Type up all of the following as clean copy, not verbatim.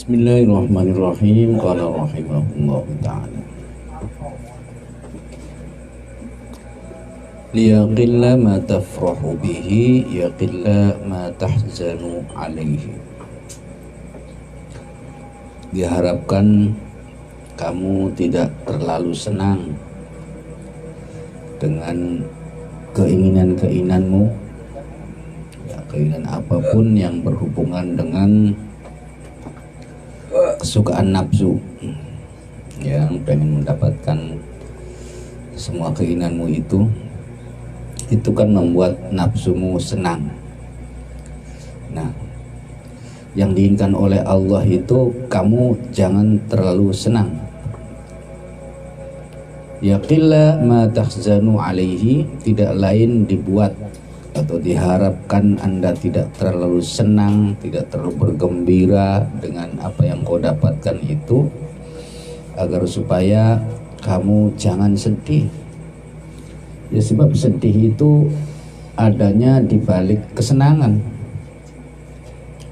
Bismillahirrahmanirrahim. Qala rahimahullah ta'ala, liyaqilla ma tafrahu bihi yaqilla ma tahzanu alaihi. Diharapkan kamu tidak terlalu senang dengan keinginan-keinginanmu, ya, keinginan apapun yang berhubungan dengan kesukaan nafsu, yang pengen mendapatkan semua keinginanmu itu kan membuat nafsumu senang. Nah, yang diinginkan oleh Allah itu kamu jangan terlalu senang. Yaqilla ma tahzanu alaihi, tidak lain dibuat atau diharapkan Anda tidak terlalu senang, tidak terlalu bergembira dengan apa yang kau dapatkan itu, agar supaya kamu jangan sedih. Ya, sebab sedih itu adanya di balik kesenangan.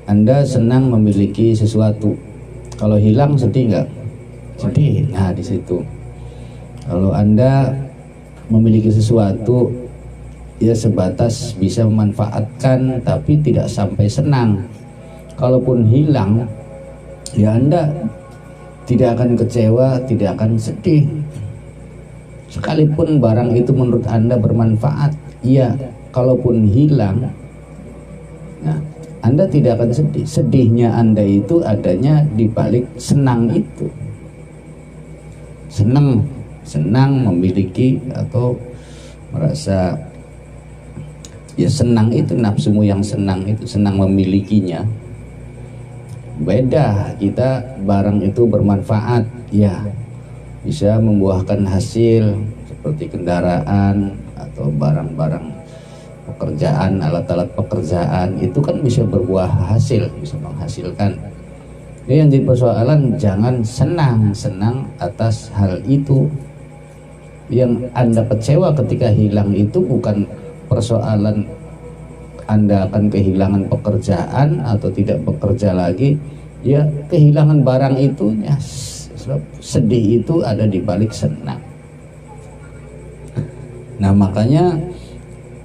Anda senang memiliki sesuatu, kalau hilang sedih nggak? Sedih. Nah, di situ. Kalau Anda memiliki sesuatu, ya sebatas bisa memanfaatkan tapi tidak sampai senang. Kalaupun hilang, ya Anda tidak akan kecewa, tidak akan sedih. Sekalipun barang itu menurut Anda bermanfaat, ya kalaupun hilang, nah Anda tidak akan sedih. Sedihnya Anda itu adanya di balik senang itu. Senang memiliki atau merasa, ya senang itu nafsumu yang senang itu, senang memilikinya. Beda kita barang itu bermanfaat, ya bisa membuahkan hasil seperti kendaraan atau barang-barang pekerjaan, alat-alat pekerjaan itu kan bisa berbuah hasil, bisa menghasilkan. Yang jadi persoalan jangan senang atas hal itu. Yang Anda kecewa ketika hilang itu bukan persoalan Anda akan kehilangan pekerjaan atau tidak bekerja lagi, ya kehilangan barang itunya. Sedih itu ada di balik senang. Nah, makanya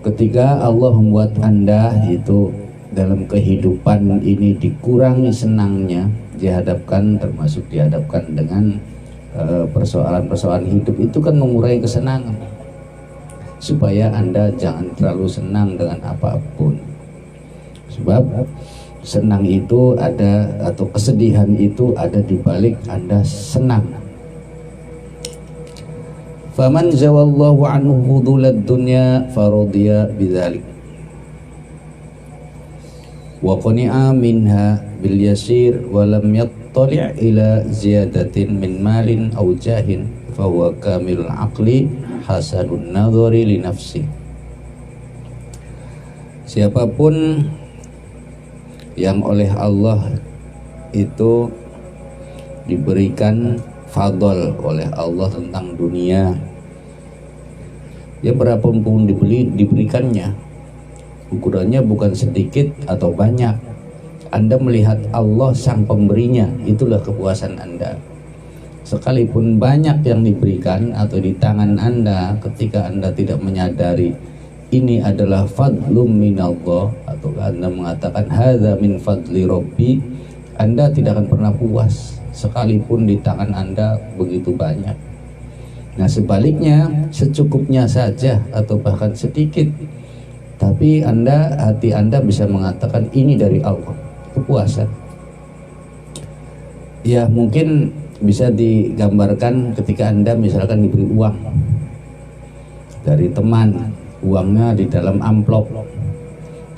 ketika Allah membuat Anda itu dalam kehidupan ini dikurangi senangnya, termasuk dihadapkan dengan persoalan-persoalan hidup itu kan mengurangi kesenangan, supaya Anda jangan terlalu senang dengan apapun. Sebab senang itu ada, atau kesedihan itu ada di balik Anda senang. Faman zawallahu anhu fudulad dunya faradiya bidzalik wa qani'a minha bil yasir wa lam yattali' ila ziyadatin min malin aw jahin fa huwa kamilul aqli hasanun nadhari li nafsi. Siapapun yang oleh Allah itu diberikan fadl oleh Allah tentang dunia, ya berapapun diberikannya, ukurannya bukan sedikit atau banyak. Anda melihat Allah sang pemberinya, itulah kepuasan Anda. Sekalipun banyak yang diberikan atau di tangan Anda, ketika Anda tidak menyadari ini adalah fadlum minallah, atau Anda mengatakan hadza min fadli rabbi, Anda tidak akan pernah puas sekalipun di tangan Anda begitu banyak. Nah, sebaliknya secukupnya saja atau bahkan sedikit, tapi hati Anda bisa mengatakan ini dari Allah, kepuasan. Ya, mungkin bisa digambarkan ketika Anda misalkan diberi uang dari teman, uangnya di dalam amplop.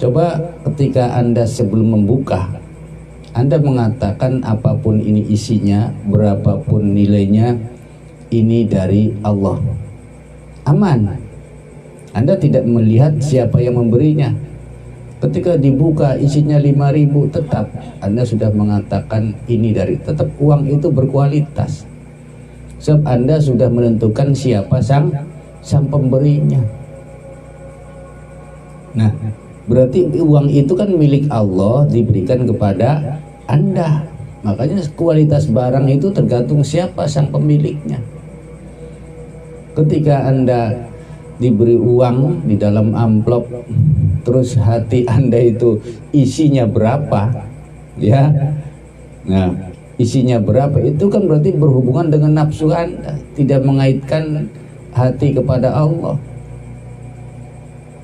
Coba ketika Anda sebelum membuka, Anda mengatakan apapun ini isinya, berapapun nilainya, ini dari Allah, aman. Anda tidak melihat siapa yang memberinya. Ketika dibuka isinya 5.000, tetap Anda sudah mengatakan ini tetap uang itu berkualitas. Sebab Anda sudah menentukan siapa sang pemberinya. Nah, berarti uang itu kan milik Allah, diberikan kepada Anda. Makanya kualitas barang itu tergantung siapa sang pemiliknya. Ketika Anda diberi uang di dalam amplop, terus hati Anda itu isinya berapa, ya, nah isinya berapa itu kan berarti berhubungan dengan nafsu Anda, tidak mengaitkan hati kepada Allah.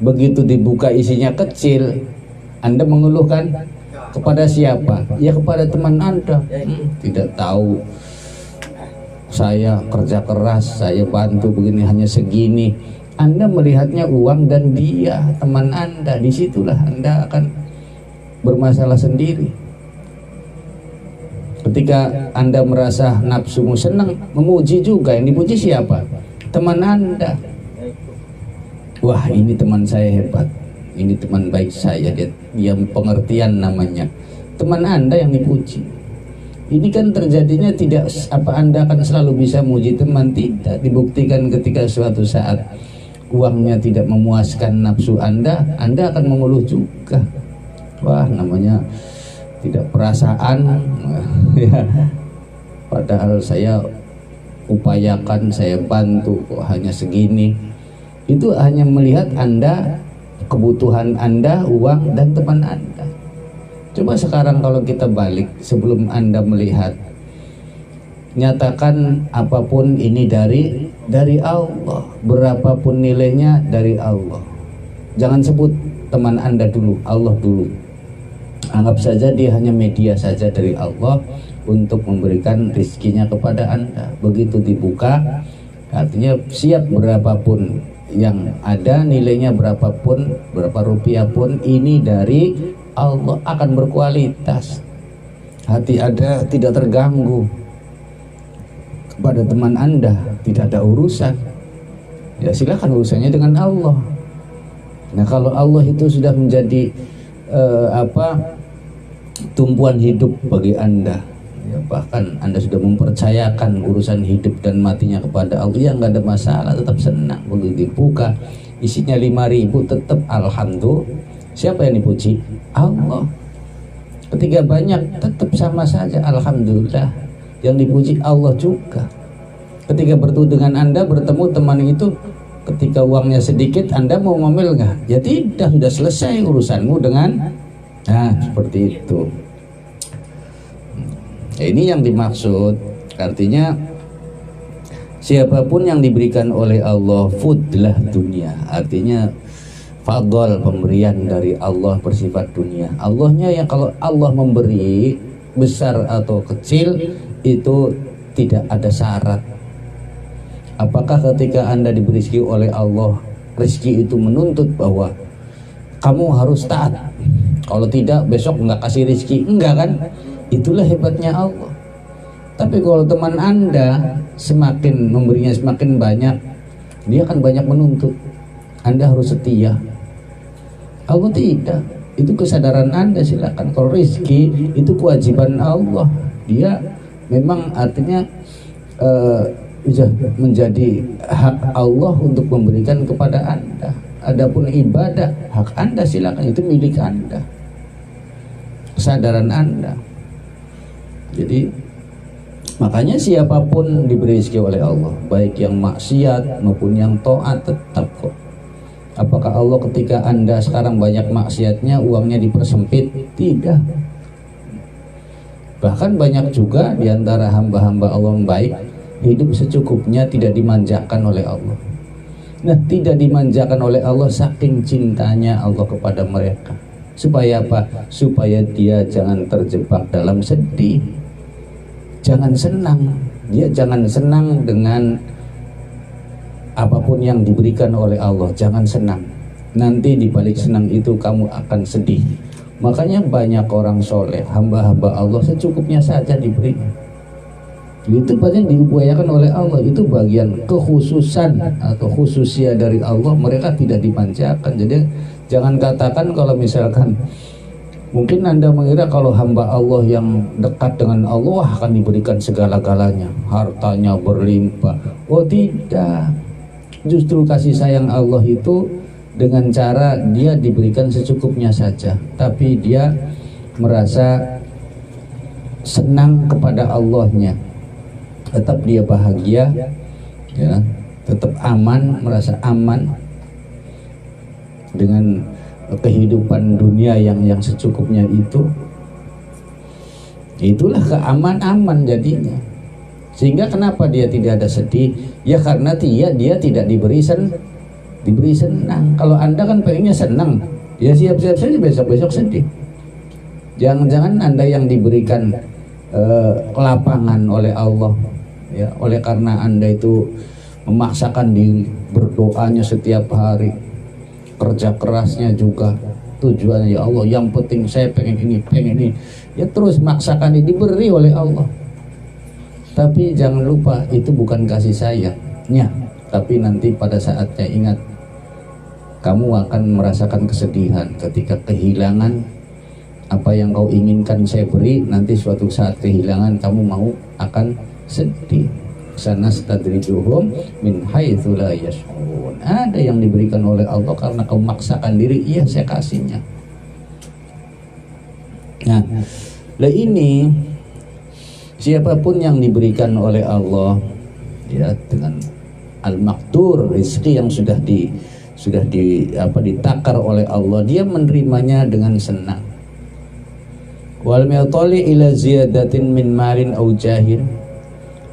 Begitu dibuka isinya kecil, Anda mengeluhkan kepada siapa? Ya kepada teman Anda. Tidak tahu saya kerja keras, saya bantu begini hanya segini. Anda melihatnya uang dan dia teman Anda, disitulah Anda akan bermasalah sendiri. Ketika Anda merasa nafsumu senang, memuji juga, yang dipuji siapa? Teman Anda. Wah, ini teman saya hebat, ini teman baik saya, dia pengertian namanya. Teman Anda yang dipuji. Ini kan terjadinya tidak apa Anda akan selalu bisa muji teman, tidak. Dibuktikan ketika suatu saat uangnya tidak memuaskan nafsu Anda akan mengeluh juga. Wah, namanya tidak perasaan. Ya, padahal saya upayakan, saya bantu, kok hanya segini. Itu hanya melihat Anda, kebutuhan Anda, uang dan teman Anda. Coba sekarang kalau kita balik, sebelum Anda melihat, nyatakan apapun ini dari Allah, berapapun nilainya dari Allah. Jangan sebut teman Anda dulu, Allah dulu. Anggap saja dia hanya media saja dari Allah untuk memberikan rizkinya kepada Anda. Begitu dibuka, artinya siap berapapun yang ada, nilainya berapapun, berapa rupiah pun, ini dari Allah, akan berkualitas. Hati Anda tidak terganggu. Pada teman Anda tidak ada urusan, ya silakan urusannya dengan Allah. Nah, kalau Allah itu sudah menjadi tumpuan hidup bagi Anda, ya, bahkan Anda sudah mempercayakan urusan hidup dan matinya kepada Allah, ya nggak ada masalah, tetap senang. Begitu dibuka isinya 5.000, tetap alhamdulillah. Siapa yang dipuji? Allah. Ketika banyak, tetap sama saja, alhamdulillah. Yang dipuji Allah juga. Ketika bertemu dengan Anda, bertemu teman itu, ketika uangnya sedikit, Anda mau ngomel nggak? Ya tidak, sudah selesai urusanmu dengan, nah seperti itu. Ya, ini yang dimaksud. Artinya siapapun yang diberikan oleh Allah fudlah dunia, artinya fadl, pemberian dari Allah bersifat dunia. Allahnya yang kalau Allah memberi besar atau kecil itu tidak ada syarat. Apakah ketika Anda diberi rezeki oleh Allah, rezeki itu menuntut bahwa kamu harus taat, kalau tidak besok nggak kasih rezeki? Enggak kan? Itulah hebatnya Allah. Tapi kalau teman Anda semakin memberinya semakin banyak, dia akan banyak menuntut. Anda harus setia. Allah tidak. Itu kesadaran Anda, silakan. Kalau rezeki itu kewajiban Allah, dia memang artinya menjadi hak Allah untuk memberikan kepada Anda. Adapun ibadah, hak Anda, silakan, itu milik Anda, kesadaran Anda. Jadi makanya siapapun diberi rezeki oleh Allah, baik yang maksiat maupun yang taat, tetap kok. Apakah Allah ketika Anda sekarang banyak maksiatnya, uangnya dipersempit? Tidak. Bahkan banyak juga diantara hamba-hamba Allah yang baik, hidup secukupnya, tidak dimanjakan oleh Allah. Nah, tidak dimanjakan oleh Allah saking cintanya Allah kepada mereka. Supaya apa? Supaya dia jangan terjebak dalam sedih, jangan senang. Dia jangan senang dengan apapun yang diberikan oleh Allah, jangan senang. Nanti di balik senang itu kamu akan sedih. Makanya banyak orang soleh, hamba-hamba Allah secukupnya saja diberi. Itu pasti diupayakan oleh Allah. Itu bagian kekhususan atau khususia dari Allah. Mereka tidak dimanjakan. Jadi jangan katakan kalau misalkan mungkin Anda mengira kalau hamba Allah yang dekat dengan Allah akan diberikan segala-galanya, hartanya berlimpah. Oh tidak. Justru kasih sayang Allah itu dengan cara dia diberikan secukupnya saja, tapi dia merasa senang kepada Allahnya, tetap dia bahagia, ya, tetap aman, merasa aman dengan kehidupan dunia yang secukupnya itu. Itulah keaman-aman jadinya. Sehingga kenapa dia tidak ada sedih? Ya karena dia tidak diberi senang. Kalau Anda kan pengennya senang, ya siap-siap saja besok-besok sedih. Jangan-jangan Anda yang diberikan kelapangan oleh Allah, ya, oleh karena Anda itu memaksakan diri, berdoanya setiap hari, kerja kerasnya juga, tujuannya ya Allah, yang penting saya pengen ini, ya terus maksakan diberi oleh Allah. Tapi jangan lupa itu bukan kasih sayangnya, tapi nanti pada saatnya ingat, kamu akan merasakan kesedihan ketika kehilangan apa yang kau inginkan saya beri. Nanti suatu saat kehilangan, kamu akan sedih. Sanastadrijuhum min haitsu la yash'urun. Ada yang diberikan oleh Allah karena kau maksakan diri, iya saya kasihnya. Nah, ini siapapun yang diberikan oleh Allah, ya, dengan al-maqdur, rezeki yang sudah ditakar oleh Allah, dia menerimanya dengan senang. Wal mi'tali ila ziyadatin min malin au jahin,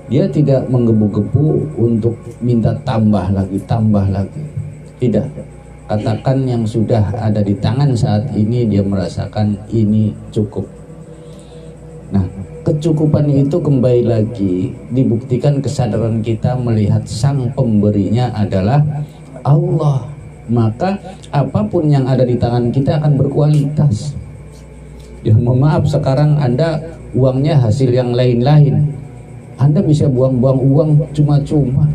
dia tidak menggebu-gebu untuk minta tambah lagi. Tidak. Katakan yang sudah ada di tangan saat ini, dia merasakan ini cukup. Nah, kecukupan itu kembali lagi dibuktikan kesadaran kita melihat sang pemberinya adalah Allah. Maka apapun yang ada di tangan kita akan berkualitas. Ya mohon maaf, sekarang Anda uangnya hasil yang lain-lain. Anda bisa buang-buang uang cuma-cuma,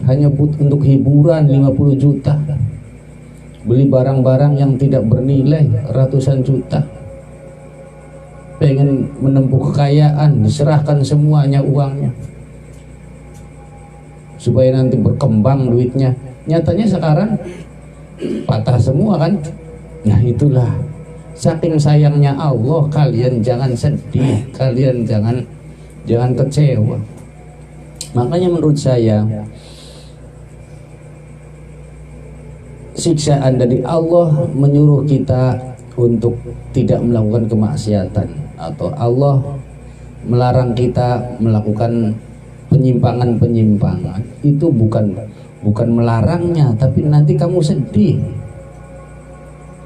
hanya untuk hiburan 50 juta, beli barang-barang yang tidak bernilai ratusan juta, pengen menempuh kekayaan, diserahkan semuanya uangnya supaya nanti berkembang duitnya. Nyatanya sekarang patah semua kan. Nah itulah, saking sayangnya Allah, kalian jangan sedih, kalian jangan kecewa. Makanya menurut saya siksaan dari Allah menyuruh kita untuk tidak melakukan kemaksiatan, atau Allah melarang kita melakukan penyimpangan. Itu bukan melarangnya, tapi nanti kamu sedih,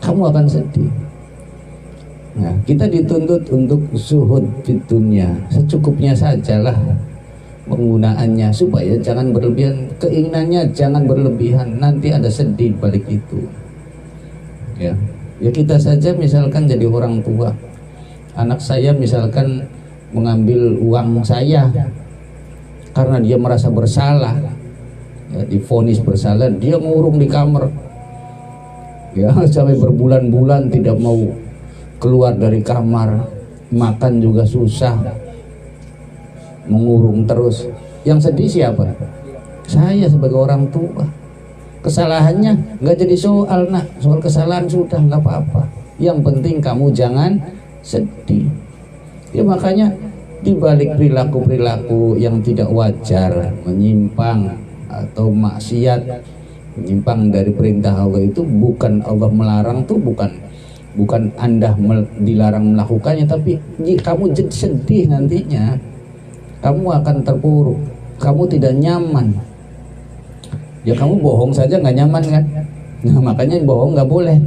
kamu akan sedih. Nah, kita dituntut untuk zuhud di dunia, secukupnya sajalah penggunaannya, supaya jangan berlebihan, keinginannya jangan berlebihan, nanti ada sedih balik itu. Ya kita saja misalkan jadi orang tua, anak saya misalkan mengambil uang saya karena dia merasa bersalah, ya, divonis bersalah, dia ngurung di kamar, ya sampai berbulan-bulan tidak mau keluar dari kamar, makan juga susah, mengurung terus. Yang sedih siapa? Saya sebagai orang tua. Kesalahannya nggak jadi soal, soal kesalahan sudah nggak apa-apa. Yang penting kamu jangan sedih. Ya makanya dibalik perilaku yang tidak wajar, menyimpang atau maksiat, menyimpang dari perintah Allah, itu bukan Allah melarang, tuh bukan Anda dilarang melakukannya, tapi kamu jadi sedih nantinya, kamu akan terpuruk, kamu tidak nyaman. Ya kamu bohong saja nggak nyaman kan? Nah makanya bohong nggak boleh.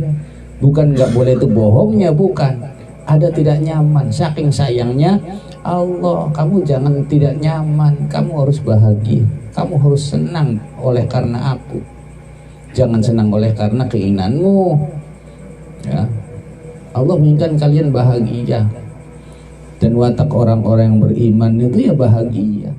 Bukan nggak boleh itu bohongnya, bukan, ada tidak nyaman. Saking sayangnya Allah, kamu jangan tidak nyaman, kamu harus bahagia, kamu harus senang oleh karena aku. Jangan senang oleh karena keinginanmu, ya. Allah menginginkan kalian bahagia, dan watak orang-orang yang beriman itu ya bahagia.